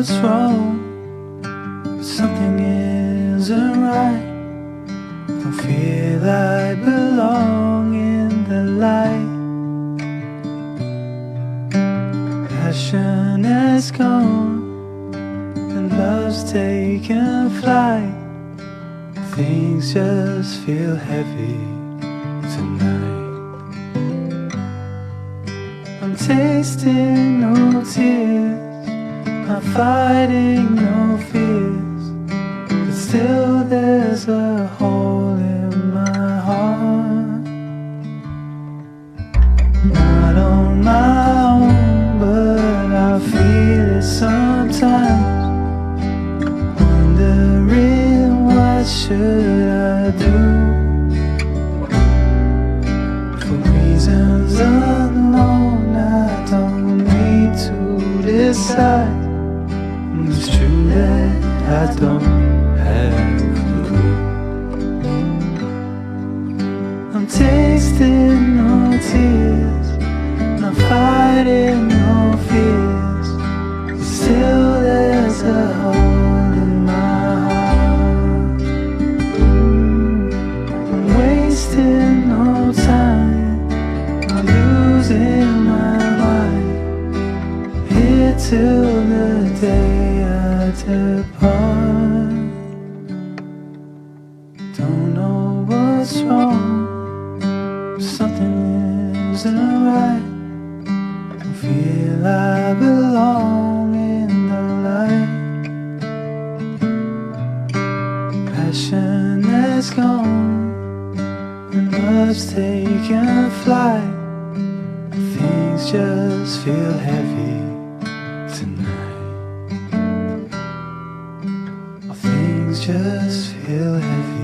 what's wrong, but something isn't right. Don't feel I belong in the light. Passion has gone and love's taken flight. Things just feel heavy tonight. I'm tasting no tears, I'm fighting no fears, but still there's a hole in my heart. Not on my own, but I feel it sometimes. Wondering what should I do? For reasons unknown, I don't need to decide. It's true that I don't have a clue. I'm tasting no tears, not fighting no fears, but still there's a hole in my heart. I'm wasting no time, I'm losing my mind, here till the day I depart. Don't know what's wrong, something isn't right. Don't feel I belong in the light. Passion has gone and love's taken flight. Things just feel heavy tonight. Things just feel heavy.